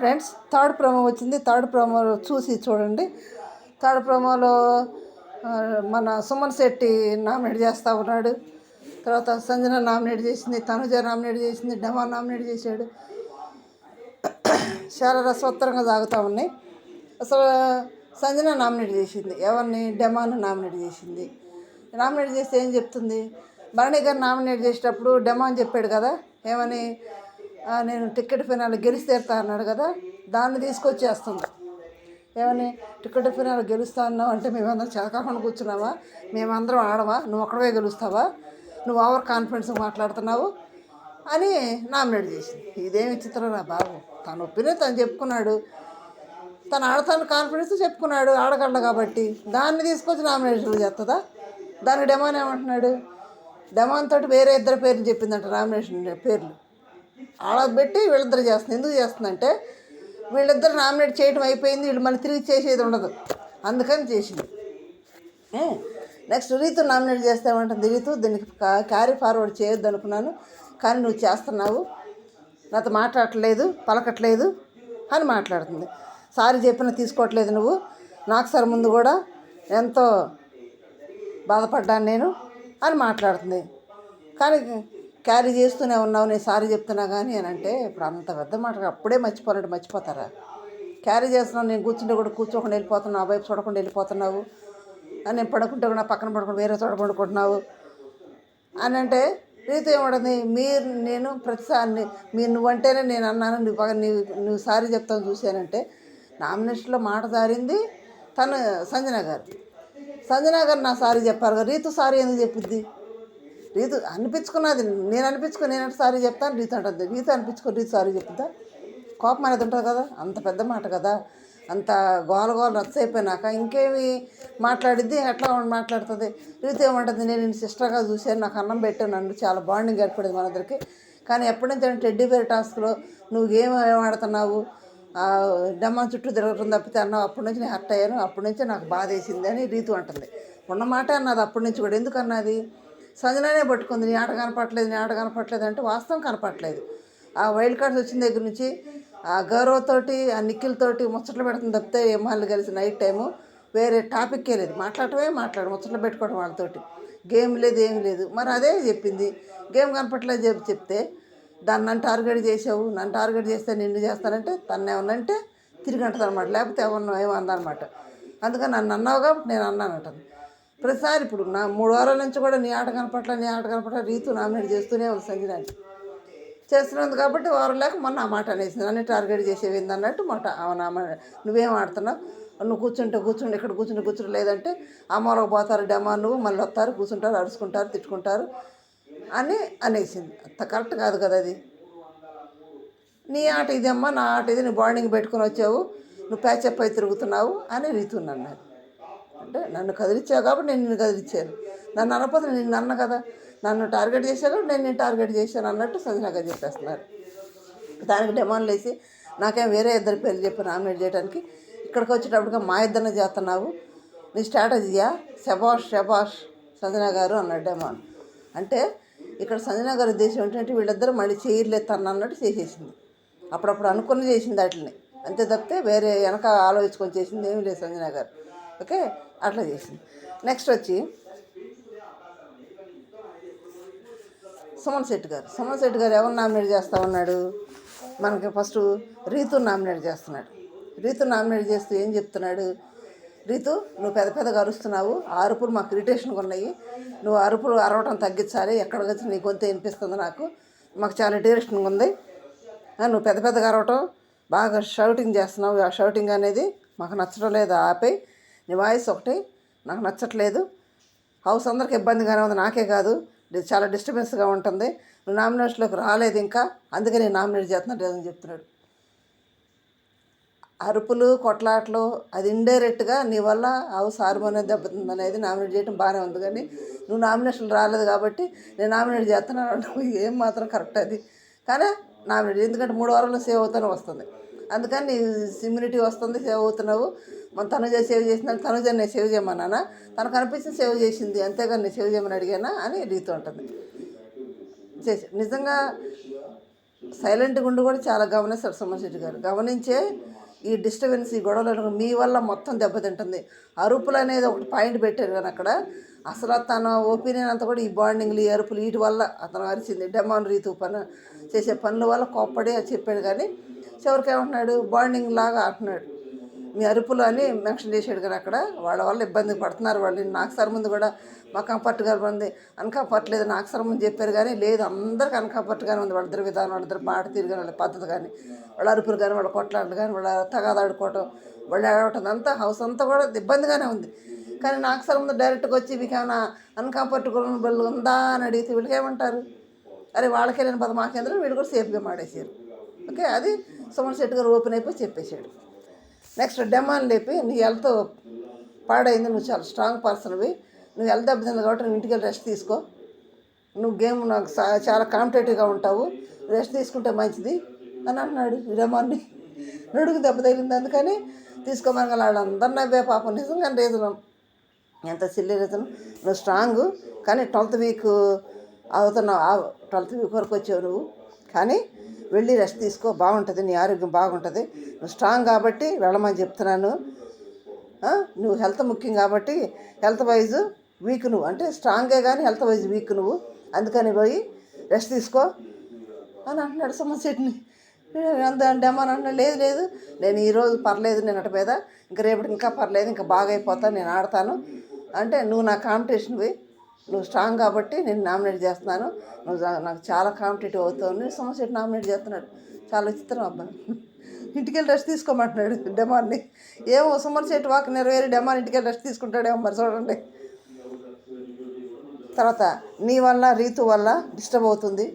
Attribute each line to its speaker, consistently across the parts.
Speaker 1: Friends, third promo వచ్చింది. Third promo చూసి చూడండి. థర్డ్ ప్రోమోలో మన సుమన్ శెట్టి నామినేట్ చేస్తూ ఉన్నాడు. తర్వాత సంజన నామినేట్ చేసింది, తనుజ నామినేట్ చేసింది, డెమా నామినేట్ చేశాడు. చాలా రసవత్తరంగా సాగుతూ ఉన్నాయి. అసలు సంజన నామినేట్ చేసింది ఎవరిని? డెమాను నామినేట్ చేసింది. నామినేట్ చేస్తే ఏం చెప్తుంది? భరణి గారు నామినేట్ చేసేటప్పుడు డెమా అని చెప్పాడు కదా, ఏమని? నేను టికెట్ ఫైనల్ గెలిచి తీరుతా అన్నాడు కదా, దాన్ని తీసుకొచ్చేస్తుంది. ఏమని? టికెట్ ఫైనల్ గెలుస్తా అన్నావు అంటే మేమందరం చదవకుండా కూర్చున్నావా? మేమందరం ఆడవా? నువ్వు ఒక్కడవే గెలుస్తావా? నువ్వు ఓవర్ కాన్ఫిడెన్స్ మాట్లాడుతున్నావు అని నామినేట్ చేసింది. ఇదేమి చిత్రం రా బాబు. తన ఒపీనియన్ తను చెప్పుకున్నాడు, తను ఆడతాను కాన్ఫిడెన్స్ చెప్పుకున్నాడు, ఆడగలడు కాబట్టి. దాన్ని తీసుకొచ్చి నామినేషన్ చేస్తుందా? దానికి డెమాన్ ఏమంటున్నాడు? డెమాన్ తోటి వేరే ఇద్దరు పేర్లు చెప్పిందంట, నామినేషన్ పేర్లు ఆడబెట్టి వీళ్ళిద్దరు చేస్తుంది. ఎందుకు చేస్తుందంటే వీళ్ళిద్దరు నామినేట్ చేయడం అయిపోయింది, వీళ్ళు మళ్ళీ తిరిగి చేసేది ఉండదు, అందుకని చేసింది. నెక్స్ట్ రీతు నామినేట్ చేస్తామంటుంది. రీతు దీనికి క్యారీ ఫార్వర్డ్ చేయొద్దు అనుకున్నాను, కానీ నువ్వు చేస్తున్నావు, నాతో మాట్లాడట్లేదు, పలకట్లేదు అని మాట్లాడుతుంది. సారీ చెప్పినా తీసుకోవట్లేదు నువ్వు. నాకు సార్ ముందు కూడా ఎంతో బాధపడ్డాను నేను అని మాట్లాడుతుంది. కానీ క్యారీ చేస్తూనే ఉన్నావు, నేను సారీ చెప్తున్నా కానీ అని అంటే, ఇప్పుడు అంత పెద్ద మాట అప్పుడే మర్చిపోవాలంటే మర్చిపోతారా? క్యారీ చేస్తున్నావు, నేను కూర్చుంటే కూడా కూర్చోకుండా వెళ్ళిపోతున్నావు, ఆ వైపు చూడకుండా వెళ్ళిపోతున్నావు అని, నేను పడుకుంటే కూడా పక్కన పడుకుంటూ వేరే చోట పడుకుంటున్నావు అని అంటే, రీతి ఏమంటుంది? నేను ప్రతిసారి మీరు నువ్వంటేనే నేను అన్నాను, నువ్వు సారీ చెప్తాను చూశానంటే. నామినేషన్లో మాట జారింది తను సంజన గారు. సంజన గారు నా సారీ చెప్పారు కదా, రీతు సారీ ఎందుకు చెప్పుద్ది? రీతు అనిపించుకున్నది, నేను నేనంటే సారీ చెప్తాను, రీతు అంటుంది. రీతు అనిపించుకొని రీతు సారీ చెప్తుందా? కోపం అనేది ఉంటుంది కదా, అంత పెద్ద మాట కదా. అంత గోల రచ్చైపోయినాక ఇంకేమి మాట్లాడిద్ది, ఎట్లా మాట్లాడుతుంది? రీతు ఏమంటుంది? నేను నేను సిస్టర్గా చూశాను, నాకు అన్నం పెట్టాను, నన్ను చాలా బాండింగ్ ఏర్పడింది మన ఇద్దరికి. కానీ ఎప్పటి నుంచి టెడ్డీ బేర్ టాస్క్లో నువ్వు గేమ్ ఆడుతున్నావు, డెమ్మా చుట్టూ తిరగటం తప్పితే అన్నావు, అప్పటి నుంచి నేను హర్ట్ అయ్యాను, అప్పటి నుంచే నాకు బాధ వేసింది అని రీతు అంటుంది. ఉన్నమాట అన్నది అప్పటి నుంచి కూడా. ఎందుకు అన్నది? సంజననే పట్టుకుంది, నీ ఆట కనపట్లేదు అంటే వాస్తవం కనపట్లేదు. ఆ వైల్డ్ కార్డ్స్ వచ్చిన దగ్గర నుంచి ఆ గౌరవతోటి, ఆ నిఖిల్ తోటి ముచ్చట్లు పెడుతుంది తప్పితే ఏమాళ్ళు కలిసి నైట్ టైము వేరే టాపిక్కే లేదు, ముచ్చట్లు పెట్టుకోవడం వాళ్ళతోటి. గేమ్ లేదు, ఏమి లేదు. మరి అదే చెప్పింది, గేమ్ కనపట్లేదు చెప్తే దాన్ని నన్ను టార్గెట్ చేసావు, నన్ను టార్గెట్ చేస్తే నిన్ను చేస్తానంటే తను ఏమన్నంటే తిరిగి అంటుంది అనమాట, లేకపోతే ఏమన్నమాట. అందుకని నన్ను అన్నావు కాబట్టి నేను అన్నానంటాను ప్రతిసారి. ఇప్పుడు నా 3 వారాల నుంచి కూడా నీ ఆట కనపట్ల రీతు నామినేట్ చేస్తూనే ఉంది సంజనాని. చేస్తున్నది కాబట్టి వారం లేక మొన్న ఆ మాట అనేసింది, నన్ను టార్గెట్ చేసేవింది అన్నట్టు మాట. అవునా, నువ్వేం ఆడుతున్నావు, నువ్వు కూర్చుంటే ఇక్కడ కూర్చుంటే లేదంటే అమ్మలోకి పోతారు డెమా, నువ్వు మళ్ళీ వస్తారు, కూర్చుంటారు, అరుచుకుంటారు, తిట్టుకుంటారు అని అనేసింది. అంత కరెక్ట్ కాదు కదా అది. నీ ఆట ఇదమ్మా, నా ఆట ఇది, నువ్వు బాండింగ్ పెట్టుకుని వచ్చావు, నువ్వు ప్యాచప్ అయి తిరుగుతున్నావు అని రీతుని అన్నది. అంటే నన్ను కదిలిచ్చావు కాబట్టి నేను నిన్ను కదిలిచ్చాను, నన్ను అనకపోతే నిన్ను అన్న కదా, నన్ను టార్గెట్ చేశాను నేను టార్గెట్ చేశాను అన్నట్టు సంజన గారు చెప్పేస్తున్నారు. దానికి డిమాండ్లు వేసి నాకేం వేరే ఇద్దరు పేర్లు చెప్పి నామినేట్ చేయడానికి, ఇక్కడికి వచ్చేటప్పటిగా మా ఇద్దరిని చేస్తున్నావు, నీ స్ట్రాటజీయా? శబాష్ సంజన గారు అన్నాడు డిమాండ్. అంటే ఇక్కడ సంజన గారి ఉద్దేశం ఏంటంటే వీళ్ళిద్దరూ మళ్ళీ చేయలేస్తాను అన్నట్టు చేసేసింది. అప్పుడప్పుడు అనుకుని చేసింది వాటిని, అంతే తప్పితే వేరే వెనక ఆలోచించుకొని చేసింది ఏమీ లేదు సంజన గారు. ఓకే, అట్లా చేసింది. నెక్స్ట్ వచ్చి సుమన్ శెట్టి గారు ఎవరు నామినేట్ చేస్తూ ఉన్నాడు? మనకి ఫస్ట్ రీతు నామినేట్ చేస్తున్నాడు. రీతు నామినేట్ చేస్తూ ఏం చెప్తున్నాడు? రీతు, నువ్వు పెద్దగా అరుస్తున్నావు, ఆ అరుపులు మాకు ఇరిటేషన్గా ఉన్నాయి, నువ్వు అరవటం తగ్గించాలి, ఎక్కడికి వచ్చి నీ గొంతు వినిపిస్తుంది, మాకు చాలా ఇరిటేషన్గా ఉంది, నువ్వు పెద్దగా అరవటం, బాగా షౌటింగ్ చేస్తున్నావు, ఆ షౌటింగ్ అనేది మాకు నచ్చడం లేదు, ఆపై నీ వాయిస్ ఒకటి నాకు నచ్చట్లేదు, హౌస్ అందరికి ఇబ్బందిగానే ఉంది, నాకే కాదు, చాలా డిస్టర్బెన్స్గా ఉంటుంది, నువ్వు నామినేషన్లోకి రాలేదు ఇంకా, అందుకే నేను నామినేట్ చేస్తున్నట్టు అని చెప్తున్నాడు. అరుపులు కొట్లాట్లు అది ఇండైరెక్ట్గా నీ వల్ల హౌస్ హార్మోనియం దెబ్బతింది అనేది నామినేట్ చేయడం బాగానే ఉంది, కానీ నువ్వు నామినేషన్ రాలేదు కాబట్టి నేను నామినేట్ చేస్తున్నాను ఏం మాత్రం కరెక్ట్ అది. కానీ నామినేట్, ఎందుకంటే 3 వారాల్లో సేవ్ అవుతూనే వస్తుంది, అందుకని నీ ఇమ్యూనిటీ వస్తుంది, సేవ్ అవుతున్నావు. మన తనుజ సేవ్ చేసిందని తనుజ నేను సేవ్ చేయమన్నానా? తనకు అనిపించింది సేవ్ చేసింది, అంతేగాని నేను సేవ్ చేయమని అడిగానా అని రీతు ఉంటుంది. నిజంగా సైలెంట్గా ఉండి కూడా చాలా గమనిస్తాడు సుమన్ శెట్టి గారు. గమనించే ఈ డిస్టర్బెన్స్, ఈ గొడవలు మీ వల్ల మొత్తం దెబ్బతింటుంది. అరుపులు అనేది ఒకటి పాయింట్ పెట్టారు కానీ అక్కడ అసలు తన ఒపీనియన్ అంతా కూడా ఈ బాండింగ్లు, ఈ అరుపులు వీటి వల్ల అతను అరిచింది. డెమాన్ రీతు చేసే పనుల వల్ల కోప్పడి చెప్పాడు. కానీ చివరికి ఏమంటున్నాడు, బాండింగ్ లాగా అంటున్నాడు మీ అరుపులు అని మెన్షన్ చేశాడు. కానీ అక్కడ వాళ్ళ వల్ల ఇబ్బంది పడుతున్నారు వాళ్ళు. నాకు సార్ ముందు కూడా మా కంఫర్ట్గా ఉంది, అన్కంఫర్ట్ నాకు సార్ ముందు చెప్పారు. కానీ లేదు, అందరికి అన్కంఫర్ట్గానే ఉంది. వాళ్ళిద్దరు విధానం, వాళ్ళిద్దరు మాట తీరు కానీ, వాళ్ళ పద్ధతి కానీ, వాళ్ళ అరుపులు కానీ, వాళ్ళ కొట్లాటలు కానీ, వాళ్ళ తగాదాడుకోవటం, వాళ్ళు ఆడవటం అంతా హౌస్ అంతా కూడా ఇబ్బందిగానే ఉంది. కానీ నాకు సార్ ముందు డైరెక్ట్గా వచ్చి మీకు ఏమైనా అన్కంఫర్టబుల్ ఉందా అని అడిగితే వీళ్ళకి ఏమంటారు, అరే వాళ్ళకే నేను పద మాకేంద్రం, వీళ్ళు కూడా సేఫ్గా మాడేసారు. ఓకే, అది సుమన్ శెట్టి గారు ఓపెన్ అయిపోయి చెప్పేశాడు. నెక్స్ట్ డెమాన్ లేపి, నీ హెల్త్ పాడైంది, నువ్వు చాలా స్ట్రాంగ్ పర్సన్వి, నువ్వు హెల్త్ దెబ్బతింది కాబట్టి నువ్వు ఇంటికి వెళ్ళి రెస్ట్ తీసుకో, నువ్వు గేమ్ నాకు చాలా కాంపిటేటివ్గా ఉంటావు, రెస్ట్ తీసుకుంటే మంచిది అని అంటున్నాడు. డెమాన్ని నడుగు దెబ్బ తగిలింది అందుకని తీసుకోమని వాళ్ళందరూ నవ్వే పాపం. నిజంగా రీజను ఎంత సిల్లీ రీజను. నువ్వు స్ట్రాంగ్, కానీ 12th వీక్ అవుతున్నావు, 12th వీక్ వరకు వచ్చావు నువ్వు, కానీ వెళ్ళి రెస్ట్ తీసుకో, బాగుంటుంది, నీ ఆరోగ్యం బాగుంటుంది, నువ్వు స్ట్రాంగ్ కాబట్టి వెళ్ళమని చెప్తున్నాను. నువ్వు హెల్త్ ముఖ్యం కాబట్టి హెల్త్ వైజ్ వీక్ నువ్వు, అంటే స్ట్రాంగే కానీ హెల్త్ వైజ్ వీక్ నువ్వు, అందుకని పోయి రెస్ట్ తీసుకో అని అంటున్నాడు సుమన్ శెట్టిని. డెమాన్ అంటున్నాడు, లేదు లేదు, నేను ఈరోజు పర్లేదు, నేను అటు మీద ఇంకా రేపటి ఇంకా పర్లేదు, ఇంకా బాగా అయిపోతాను, నేను ఆడతాను అంటే నువ్వు నా కాంపిటీషన్వి, నువ్వు స్ట్రాంగ్ కాబట్టి నేను నామినేట్ చేస్తున్నాను, నువ్వు నాకు చాలా కాంపిటేటివ్ అవుతావు అని సుమన్ శెట్టి నామినేట్ చేస్తున్నాడు. చాలా విచిత్రం అబ్బాయి. ఇంటికి వెళ్ళి రెస్ట్ తీసుకోమంటున్నాడు డెమాన్ని. ఏమో సుమన్ శెట్టి వాక్ నెరవేరి డెమాన్ ఇంటికి వెళ్ళి రెస్ట్ తీసుకుంటాడేమో మరి చూడండి. తర్వాత నీ వల్ల రీతు వల్ల డిస్టర్బ్ అవుతుంది,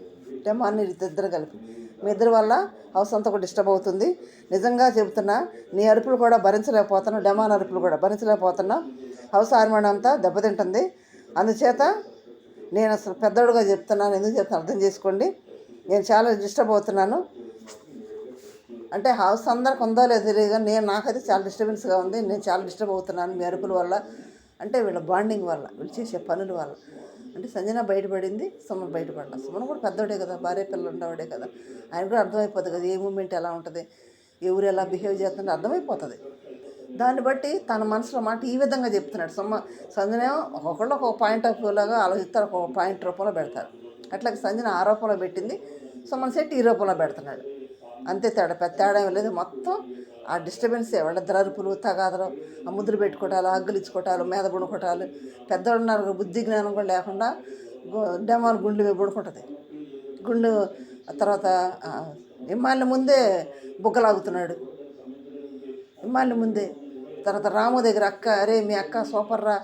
Speaker 1: డెమాన్ని రీతు ఇద్దరు కలిపి మీ ఇద్దరి వల్ల హౌస్ అంతా కూడా డిస్టర్బ్ అవుతుంది. నిజంగా చెబుతున్నా, నీ అరుపులు కూడా భరించలేకపోతున్నా, డెమాన్ అరుపులు కూడా భరించలేకపోతున్నా, హౌస్ హార్మోన్ అంతా దెబ్బతింటుంది. అందుచేత నేను అసలు పెద్దోడుగా చెప్తున్నాను, ఎందుకు చెప్తాను అర్థం చేసుకోండి, నేను చాలా డిస్టర్బ్ అవుతున్నాను. అంటే హౌస్ అందరికి ఉందో లేదో తెలియదు కానీ నాకైతే చాలా డిస్టర్బెన్స్గా ఉంది, నేను చాలా డిస్టర్బ్ అవుతున్నాను మీ అరుపుల వల్ల, అంటే వీళ్ళ బాండింగ్ వల్ల, వీళ్ళు చేసే పనుల వల్ల. అంటే సంజన బయటపడింది, సుమన్ బయటపడ్డా. సుమన్ కూడా పెద్దోడే కదా, భార్య పిల్లలు ఉండేవాడే కదా, ఆయన కూడా అర్థమైపోతుంది కదా ఏ మూమెంట్ ఎలా ఉంటుంది, ఎవరు ఎలా బిహేవ్ చేస్తుంటే అర్థమైపోతుంది. దాన్ని బట్టి తన మనసులో మాట ఈ విధంగా చెప్తున్నాడు. సంజన ఒక్కొక్కళ్ళు ఒక్కొక్క పాయింట్ ఆఫ్ వ్యూ లాగా ఆలోచిస్తారు, ఒక్కొక్క పాయింట్ రూపంలో పెడతారు. అట్లాగే సంజన ఆ రూపంలో పెట్టింది, సుమన్ శెట్టి ఈ రూపంలో పెడుతున్నాడు. అంతే తేడా, పెద్ద తేడా ఏం లేదు. మొత్తం ఆ డిస్టర్బెన్సే, వాళ్ళిద్దరు అరుపులు, తగాదలు, ఆ ముద్దులు పెట్టుకోవటాలు, హగ్గులు ఇచ్చుకోవటాలు, మీద బుడుకోవటాలు, పెద్దవాళ్ళు ఉన్నారు బుద్ధి జ్ఞానం కూడా లేకుండా డెమాన్ గుండె మీద బుడుకుంటుంది. గుండు తర్వాత ఇమ్మాళ్ళ ముందే బుగ్గలాగుతున్నాడు, ఇమ్మాళ్ళ ముందే. తర్వాత రాము దగ్గర అక్క, అరే మీ అక్క సూపర్ రా,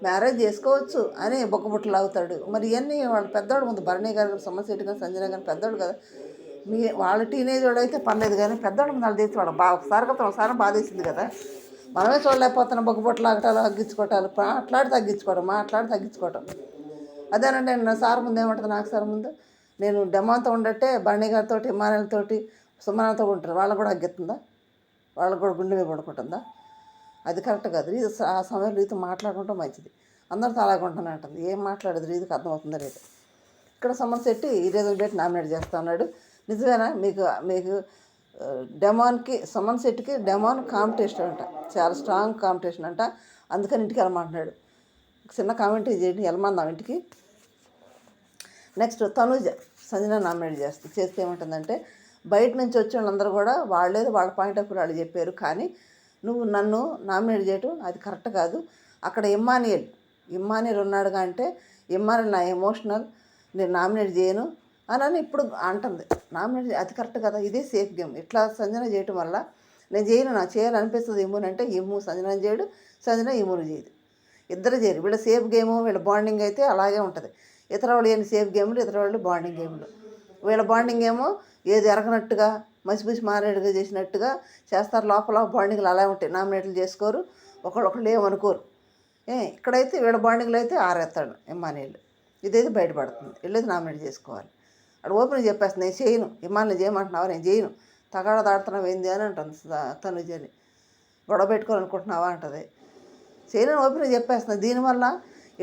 Speaker 1: మ్యారేజ్ చేసుకోవచ్చు అని బొక్కబుట్టలు లాగుతాడు. మరి ఇవన్నీ వాళ్ళు పెద్దవాడు ముందు, భరణి గారు, సుమన్ శెట్టి గారు, సంజన గారు పెద్దవాడు కదా, వాళ్ళ టీనేజ్ వాడు అయితే పర్లేదు, కానీ పెద్దవాడు ముందు వాళ్ళు తీసుకోవడం ఒకసారి బాధేసింది కదా, మనమే చూడలేకపోతున్నాం. బొక్కబుట్టలు లాగటాలు, తగ్గించుకోవటాలు, మాట్లాడి తగ్గించుకోవటం. అదేనంటే నా సార్ ముందు ఏమంటుంది, నాకు సార్ ముందు నేను డెమాన్తో ఉండట్టే భరణి గారితో, ఇమానుయల్తోటి, సుమనతో ఉంటారు, వాళ్ళకు కూడా అగ్గిస్తుందా, వాళ్ళకు కూడా గుండె మీద పడుకుంటుందా, అది కరెక్ట్ కాదు. రీతి ఆ సమయంలో రీతి మాట్లాడుకుంటాం మంచిది, అందరితో అలాగే ఉంటాను అంటుంది. ఏం మాట్లాడేది రీతికి అర్థమవుతుందో లేదు. ఇక్కడ సుమన్ శెట్టి ఈ రీజన్ పెట్టి నామినేట్ చేస్తూ ఉన్నాడు. నిజమేనా? మీకు డెమాన్కి, సుమన్ శెట్టికి డెమాన్ కాంపిటీషన్ అంట, చాలా స్ట్రాంగ్ కాంపిటీషన్ అంట, అందుకని ఇంటికి వెళ్ళమంటున్నాడు. చిన్న కామెంట్ చేయండి, వెళ్ళమందాం ఇంటికి. నెక్స్ట్ తనుజ సంజన నామినేట్ చేస్తే ఏమంటుందంటే, బయట నుంచి వచ్చిన వాళ్ళందరూ కూడా వాళ్ళేదో వాళ్ళ పాయింట్ ఆఫ్ వ్యూ వాళ్ళు చెప్పారు, కానీ నువ్వు నన్ను నామినేట్ చేయటం అది కరెక్ట్ కాదు. అక్కడ ఇమ్మానియల్ ఉన్నాడుగా అంటే ఇమ్మానియల్ నా ఎమోషనల్, నేను నామినేట్ చేయను అని ఇప్పుడు అంటుంది. నామినేట్ అది కరెక్ట్ కదా, ఇదే సేఫ్ గేమ్. ఇట్లా సంజన చేయటం వల్ల నేను చేయను, నాకు చేయాలనిపిస్తుంది ఇమ్మునంటే ఇమ్ము సంజన చేయడు, సంజన ఇమ్మును చేయదు, ఇద్దరు చేయరు. వీళ్ళ సేఫ్ గేము, వీళ్ళ బాండింగ్ అయితే అలాగే ఉంటుంది. ఇతర వాళ్ళు ఏమి సేఫ్ గేమ్లు, ఇతర వాళ్ళు బాండింగ్ గేమ్లు. వీళ్ళ బాండింగ్ ఏమో ఏది ఎరగనట్టుగా మసిపూసి మారేడుగా చేసినట్టుగా చేస్తారు. లోపల బాండింగ్లు అలా ఉంటాయి, నామినేట్లు చేసుకోరు, ఒకళ్ళు ఏమనుకోరు. ఇక్కడైతే వీళ్ళ బాండింగ్లు అయితే ఆరేస్తాడు ఇమ్మానియల్, ఇదైతే బయటపడుతుంది, వీళ్ళైతే నామినేట్ చేసుకోవాలి. అక్కడ ఓపెన్ చెప్పేస్తుంది, నేను చేయను, ఇమ్మానియల్ చేయమంటున్నావా, నేను చేయను, తగాడ దాడుతున్నావు ఏంది అని అంటుంది తనుజని. గొడవ పెట్టుకోవాలనుకుంటున్నావా అంటుంది, చేయను ఓపెన్ చెప్పేస్తుంది. దీనివల్ల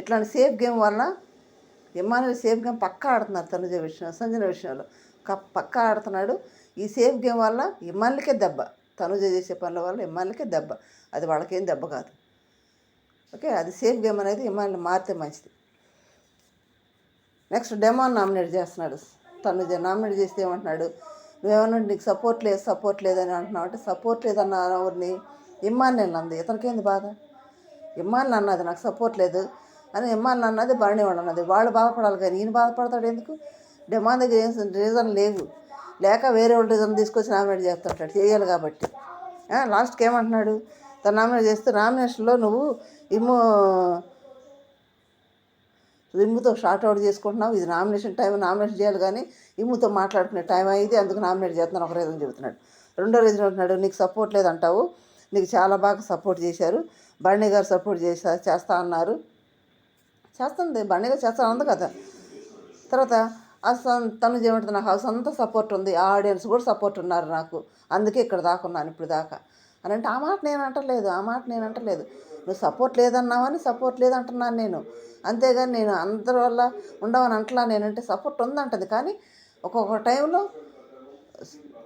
Speaker 1: ఇట్లాంటి సేఫ్ గేమ్ వల్ల ఇమ్మానియల్ సేఫ్ గేమ్ పక్కా ఆడుతున్నారు సంజన విషయంలో. పక్కా ఆడుతున్నాడు. ఈ సేఫ్ గేమ్ వల్ల ఇమ్మాన్లకే దెబ్బ, తనుజ చేసే పనుల వల్ల ఇమ్మాన్లకే దెబ్బ, అది వాళ్ళకేం దెబ్బ కాదు. ఓకే, అది సేఫ్ గేమ్ అనేది ఇమ్మాన్లు మారితే మంచిది. నెక్స్ట్ డెమాన్ నామినేట్ చేస్తున్నాడు. తనుజ నామినేట్ చేస్తే ఏమంటున్నాడు, నువ్వేమన్నా నీకు సపోర్ట్ లేదని అంటున్నావు అంటే సపోర్ట్ లేదన్న ఎవరిని, ఇమ్మాన్ నేను అంది. ఇతనికేంది బాధ, ఇమ్మాన్ అన్నది నాకు సపోర్ట్ లేదు అని, ఇమ్మాన్ అన్నది భరణి వాళ్ళు అన్నది, వాళ్ళు బాధపడాలి కానీ ఈయన బాధపడతాడు ఎందుకు? డిమాండ్ దగ్గర ఏం రీజన్ లేక వేరే వాళ్ళు రీజన్ తీసుకొచ్చి నామినేట్ చేస్తుంటాడు, చేయాలి కాబట్టి. లాస్ట్కి ఏమంటున్నాడు, తను నామినేట్ చేస్తే నామినేషన్లో నువ్వు ఇమ్ముతో షార్ట్ అవుట్ చేసుకుంటున్నావు, ఇది నామినేషన్ టైం, నామినేషన్ చేయాలి కానీ ఇమ్ముతో మాట్లాడుకునే టైం అయింది, అందుకు నామినేట్ చేస్తున్నాను ఒక రీజన్ చెబుతున్నాడు. రెండో రీజన్ అంటున్నాడు, నీకు సపోర్ట్ లేదంటావు, నీకు చాలా బాగా సపోర్ట్ చేశారు, భరణి గారు సపోర్ట్ చేస్తా అన్నారు, చేస్తుంది భరణి గారు చేస్తా ఉంది కదా. తర్వాత తను ఏమంటుంది, నాకు హౌస్ అంతా సపోర్ట్ ఉంది, ఆడియన్స్ కూడా సపోర్ట్ ఉన్నారు నాకు, అందుకే ఇక్కడ దాకా ఉన్నాను ఇప్పుడు దాకా అని అంటే, ఆ మాట నేను అంటలేదు, నువ్వు సపోర్ట్ లేదన్నావని సపోర్ట్ లేదంటున్నాను నేను, అంతేగాని నేను అందరి వల్ల ఉండవని అంటలా, నేనంటే సపోర్ట్ ఉందంటది. కానీ ఒక్కొక్క టైంలో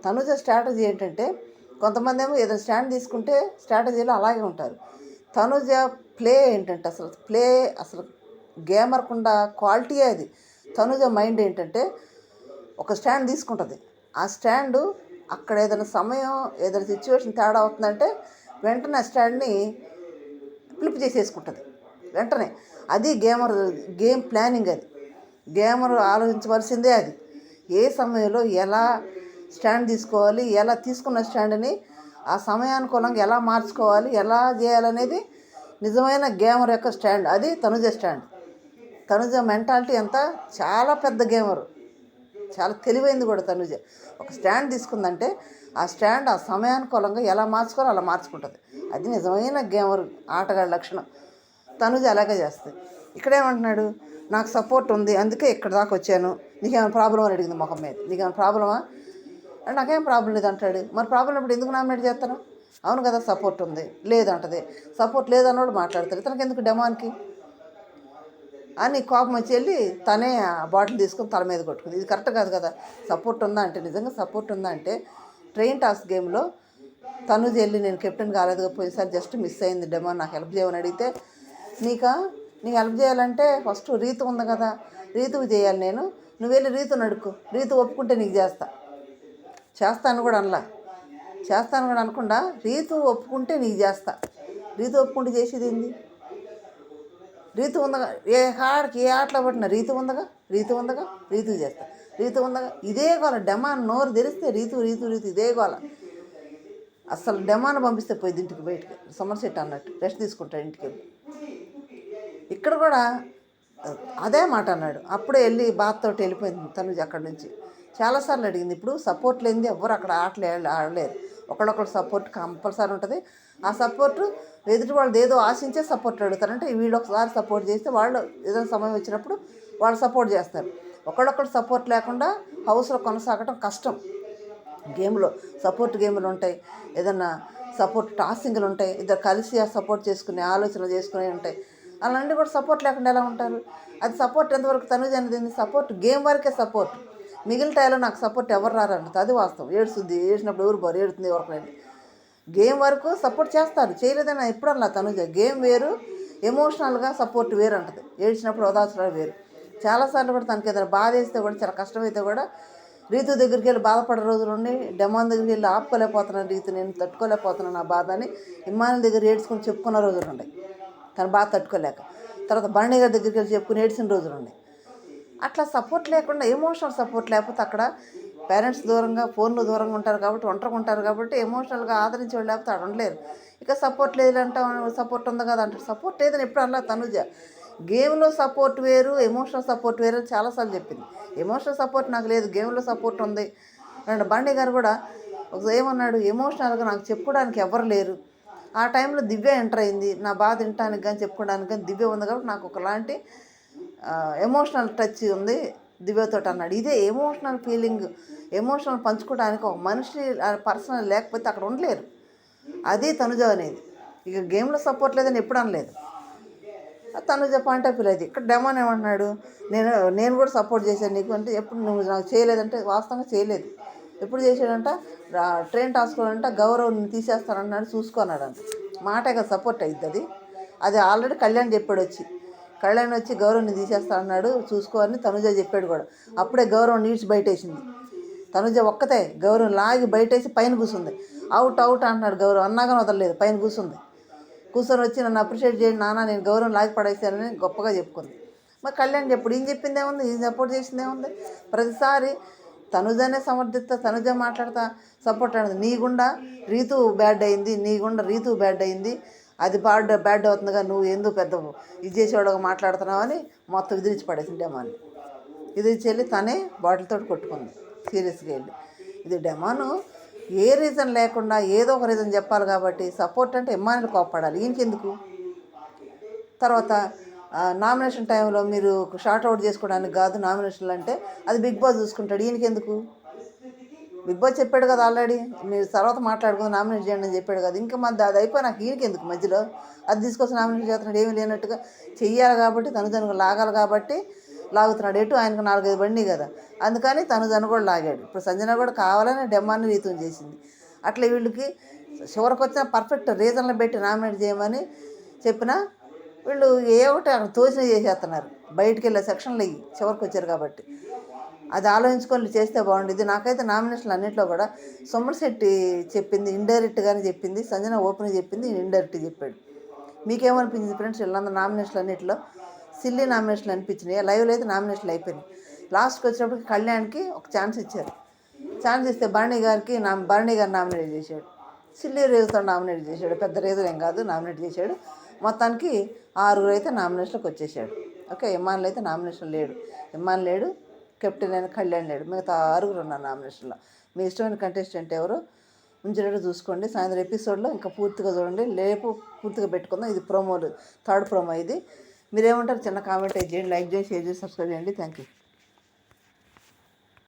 Speaker 1: తనుజ స్ట్రాటజీ ఏంటంటే, కొంతమంది ఏమో ఏదైనా స్టాండ్ తీసుకుంటే స్ట్రాటజీలో అలాగే ఉంటారు. తనుజ ప్లే ఏంటంటే అసలు గేమర్కుండా క్వాలిటీ అది. తనుజ మైండ్ ఏంటంటే, ఒక స్టాండ్ తీసుకుంటుంది, ఆ స్టాండు అక్కడ ఏదైనా సమయం ఏదైనా సిచ్యువేషన్ తేడా అవుతుందంటే వెంటనే ఆ స్టాండ్ని ఫ్లిప్ చేసేసుకుంటుంది వెంటనే. అది గేమ్ ప్లానింగ్, అది గేమర్ ఆలోచించవలసిందే. అది ఏ సమయంలో ఎలా స్టాండ్ తీసుకోవాలి, ఎలా తీసుకున్న స్టాండ్ని ఆ సమయానుకూలంగా ఎలా మార్చుకోవాలి, ఎలా చేయాలనేది నిజమైన గేమర్ యొక్క స్టాండ్. అది తనుజ స్టాండ్. తనుజ మెంటాలిటీ అంతా చాలా పెద్ద గేమరు, చాలా తెలివైంది కూడా. తనుజ ఒక స్టాండ్ తీసుకుందంటే ఆ స్టాండ్ ఆ సమయానుకూలంగా ఎలా మార్చుకోవాలో అలా మార్చుకుంటుంది. అది నిజమైన గేమర్ ఆటగాడి లక్షణం. తనుజ అలాగే చేస్తుంది. ఇక్కడేమంటున్నాడు, నాకు సపోర్ట్ ఉంది అందుకే ఇక్కడ దాకా వచ్చాను, నీకేమైనా ప్రాబ్లం అని అడిగింది ముఖం మీద, నీకేమైనా ప్రాబ్లమా అంటే నాకేం ప్రాబ్లం లేదు అంటాడు. మరి ప్రాబ్లం ఇప్పుడు ఎందుకు నామినేట్ చేస్తాను? అవును కదా సపోర్ట్ ఉంది, లేదంటది. సపోర్ట్ లేదన్నోడు మాట్లాడతాడు, ఇతనికి ఎందుకు డెమాన్కి అని కోపం వచ్చి వెళ్ళి తనే ఆ బాటిల్ తీసుకొని తల మీద కొట్టుకుంది. ఇది కరెక్ట్ కాదు కదా. సపోర్ట్ ఉందా అంటే, నిజంగా సపోర్ట్ ఉందా అంటే, ట్రైన్ టాస్క్ గేమ్లో తనుజ వెళ్ళి నేను కెప్టెన్ కాలేదుగా పోయినసారి జస్ట్ మిస్ అయింది డెమాన్, నాకు హెల్ప్ చేయమని అడిగితే, నీకు హెల్ప్ చేయాలంటే ఫస్ట్ రీతు ఉంది కదా, రీతుకు చేయాలి నేను, నువ్వు వెళ్ళి రీతుని అడుక్కో, రీతు ఒప్పుకుంటే నీకు చేస్తాను కూడా అనకుండా రీతు ఒప్పుకుంటే నీకు చేస్తా. రీతు ఒప్పుకుంటే చేసేది ఏంది? రీతు ఉందగా, ఏ ఆటలో పట్టిన రీతు ఉందగా, రీతు చేస్తా, రీతు ఉందగా, ఇదే గోల. డెమాన్ నోరు తెరిస్తే రీతు ఇదే గోల. అసలు డెమాన్ పంపిస్తే పోయింది ఇంటికి, బయటికి సమర్సెట్ అన్నట్టు రెస్ట్ తీసుకుంటాడు ఇంటికి వెళ్ళి. ఇక్కడ కూడా అదే మాట అన్నాడు. అప్పుడే వెళ్ళి బాత్తోటి వెళ్ళిపోయింది తనుజ అక్కడి నుంచి. చాలాసార్లు అడిగింది. ఇప్పుడు సపోర్ట్ లేనిది ఎవ్వరు అక్కడ ఆడలేరు. ఒకళ్ళొకళ్ళు సపోర్ట్ కంపల్సరీ ఉంటుంది. ఆ సపోర్టు ఎదుటి వాళ్ళు ఏదో ఆశించే సపోర్ట్ అడుగుతారంటే, వీళ్ళు ఒకసారి సపోర్ట్ చేస్తే వాళ్ళు ఏదైనా సమయం వచ్చినప్పుడు వాళ్ళు సపోర్ట్ చేస్తారు. ఒకళ్ళొకళ్ళు సపోర్ట్ లేకుండా హౌస్లో కొనసాగటం కష్టం. గేమ్లో సపోర్ట్ గేమ్లు ఉంటాయి, ఏదన్నా సపోర్ట్ టాస్కింగ్లు ఉంటాయి, ఇద్దరు కలిసి సపోర్ట్ చేసుకునే ఆలోచనలు చేసుకునే ఉంటాయి. అలాంటి కూడా సపోర్ట్ లేకుండా ఎలా ఉంటారు? అది సపోర్ట్ ఎంతవరకు తనుజ అనేది సపోర్ట్ గేమ్ వరకే సపోర్ట్, మిగిలిన టైంలో నాకు సపోర్ట్ ఎవరు రారంట. అది వాస్తవం. ఏడ్చినప్పుడు ఎవరు బారు ఏడుతుంది ఎవరికైనా. గేమ్ వరకు సపోర్ట్ చేస్తారు, చేయలేదని ఎప్పుడన్నా తనుజ. గేమ్ వేరు, ఎమోషనల్గా సపోర్ట్ వేరు అంటది. ఏడ్చినప్పుడు ఓదార్చడం వేరు. చాలాసార్లు కూడా తనకి ఏదైనా బాధ వేస్తే కూడా, చాలా కష్టమైతే కూడా రీతు దగ్గరికి వెళ్ళి బాధపడే రోజులు ఉండి, డెమాన్ దగ్గరికి వెళ్ళి ఆపుకోలేకపోతున్నాను రీతు, నేను తట్టుకోలేకపోతున్నాను నా బాధ అని ఇమ్మానుల దగ్గర ఏడ్చుకుని చెప్పుకున్న రోజులు ఉన్నాయి, తన బాధ తట్టుకోలేక. తర్వాత భరణి గారి దగ్గరికి వెళ్ళి చెప్పుకుని ఏడ్చిన రోజులు ఉన్నాయి. అట్లా సపోర్ట్ లేకుండా, ఎమోషనల్ సపోర్ట్ లేకపోతే అక్కడ పేరెంట్స్ దూరంగా, ఫోన్లు దూరంగా ఉంటారు కాబట్టి, ఒంటరిగా ఉంటారు కాబట్టి ఎమోషనల్గా ఆదరించే వాళ్ళు లేకపోతే అక్కడ ఉండలేరు. ఇక సపోర్ట్ లేదంటే సపోర్ట్ ఉంది కదా అంటారు. సపోర్ట్ లేదని ఎప్పుడు అలా తనుజ. గేమ్లో సపోర్ట్ వేరు, ఎమోషనల్ సపోర్ట్ వేరు అని చాలాసార్లు చెప్పింది. ఎమోషనల్ సపోర్ట్ నాకు లేదు, గేమ్లో సపోర్ట్ ఉంది అండ్ బండి గారు కూడా ఏమన్నాడు, ఎమోషనల్గా నాకు చెప్పుకోవడానికి ఎవరు లేరు. ఆ టైంలో దివ్య ఎంటర్ అయింది, నా బాధ వినటానికి కానీ చెప్పుకోవడానికి కానీ దివ్య ఉంది కాబట్టి నాకు ఒకలాంటి ఎమోషనల్ టచ్ ఉంది దివ్యతో అన్నాడు. ఇదే ఎమోషనల్ ఫీలింగ్, ఎమోషనల్ పంచుకోవడానికి ఒక మనిషి పర్సనల్ లేకపోతే అక్కడ ఉండలేరు. అది తనుజ అనేది. ఇక గేమ్లో సపోర్ట్ లేదని ఎప్పుడు అనలేదు. తనుజ పాయింట్ ఆఫ్ వ్యూ అది. ఇక్కడ డెమోన్ ఏమంటున్నాడు, నేను నేను కూడా సపోర్ట్ చేశాను నీకు అంటే, ఎప్పుడు నువ్వు నాకు చేయలేదంటే వాస్తవంగా చేయలేదు. ఎప్పుడు చేశాడంట, ట్రైన్ టాస్క్లో అంట గౌరవ్ నేను తీసేస్తానన్నాడు, చూసుకున్నాడంట. మాటే కదా సపోర్ట్ అయ్యిద్ది అది. అది ఆల్రెడీ కళ్యాణ్ చెప్పాడు వచ్చి, కళ్యాణ్ వచ్చి గౌరవ్ని తీసేస్తానన్నాడు చూసుకో అని తనుజ చెప్పాడు కూడా. అప్పుడే గౌరవం నీడ్చి బయటేసింది. తనుజ ఒక్కతే గౌరవం లాగి బయటేసి పైన కూర్చుంది. అవుట్ అవుట్ అంటున్నాడు గౌరవ్, అన్నాగానే వదలలేదు, పైన కూర్చుంది. కూర్చొని వచ్చి నన్ను అప్రిషియేట్ చేయండి నాన్న, నేను గౌరవం లాగి పడేసానని గొప్పగా చెప్పుకుంది. మరి కళ్యాణ్ చెప్పుడు ఈయన చెప్పింది ఏముంది, ఈయన సపోర్ట్ చేసింది ఏముంది. ప్రతిసారి తనుజనే సమర్థిస్తా, తనుజ మాట్లాడతా సపోర్ట్ అనేది. నీ గుండా రీతు బ్యాడ్ అయింది, నీ గుండా రీతు బ్యాడ్ అయింది, అది బ్యాడ్ అవుతుందిగా, నువ్వు ఎందుకు పెద్ద ఇది చేసేవాడుగా మాట్లాడుతున్నావు అని మొత్తం విదిరించి పడేసింది డెమాన్. విదిరించి వెళ్ళి తనే బాటిల్తో కొట్టుకుంది సీరియస్గా వెళ్ళి. ఇది డెమాను ఏ రీజన్ లేకుండా ఏదో ఒక రీజన్ చెప్పాలి కాబట్టి సపోర్ట్ అంటే ఎమ్మాయిని కోప్పడాలి, ఈయనకెందుకు. తర్వాత నామినేషన్ టైంలో మీరు షార్ట్ అవుట్ చేసుకోవడానికి కాదు నామినేషన్లు అంటే, అది బిగ్ బాస్ చూసుకుంటాడు, ఈయనకెందుకు. బిగ్ బాస్ చెప్పాడు కదా ఆల్రెడీ, మీరు తర్వాత మాట్లాడుకుని నామినేట్ చేయండి అని చెప్పాడు కదా. ఇంకా మధ్య అది అయిపోయి నాకు ఈయనకెందుకు మధ్యలో అది తీసుకొచ్చి నామినేట్ చేస్తున్నాడు, ఏమీ లేనట్టుగా. చెయ్యాలి కాబట్టి తను లాగాలి కాబట్టి లాగుతున్నాడు. ఎటు ఆయనకు 4-5 బండి కదా, అందుకని తను కూడా లాగాడు. ఇప్పుడు సంజన కూడా కావాలని డెమ్మాన్ని రీతం చేసింది. అట్లా వీళ్ళకి చివరికి వచ్చిన పర్ఫెక్ట్ రీజన్లు పెట్టి నామినేట్ చేయమని చెప్పినా వీళ్ళు ఏ ఒకటి అక్కడ తోచిన చేసేస్తున్నారు. బయటికి వెళ్ళే సెక్షన్లు అయ్యి చివరికి వచ్చారు కాబట్టి అది ఆలోచించుకొని చేస్తే బాగుండేది. నాకైతే నామినేషన్లు అన్నింటిలో కూడా సోమశెట్టి చెప్పింది ఇండైరెక్ట్గానే చెప్పింది, సంజన ఓపెన్ చెప్పింది, ఇండైరెక్ట్గా చెప్పాడు. మీకేమనిపించింది ఫ్రెండ్స్? వీళ్ళందరూ నామినేషన్లు అన్నింటిలో సిల్లీ నామినేషన్లు అనిపించినాయి. లైవ్లో అయితే నామినేషన్లు అయిపోయినాయి. లాస్ట్కి వచ్చినప్పటికి కళ్యాణ్కి ఒక ఛాన్స్ ఇచ్చారు. ఛాన్స్ ఇస్తే భరణి గారు నామినేట్ చేశాడు, సిల్లీ రేజుతో నామినేట్ చేశాడు. పెద్ద రేజు ఏం కాదు, నామినేట్ చేశాడు. మొత్తానికి 6 అయితే నామినేషన్కి వచ్చేసాడు. ఓకే, ఇమ్మాన్లు అయితే నామినేషన్ లేడు, ఇమ్మాన్ లేడు, కెప్టెన్ అయిన కళ్యాణ్ లేడు, మిగతా 6 ఉన్నారు నామినేషన్లో. మీ ఇష్టమైన కంటెస్టెంట్ ఎవరు ఉంచేటట్టు చూసుకోండి. సాయంత్రం ఎపిసోడ్లో ఇంకా పూర్తిగా చూడండి, రేపు పూర్తిగా పెట్టుకుందాం. ఇది ప్రోమోలు, 3rd ప్రోమో ఇది. మీరేమంటారు చిన్న కామెంట్ చేయండి, లైక్ చేయండి, షేర్ చేసి సబ్స్క్రైబ్ చేయండి. Thank you.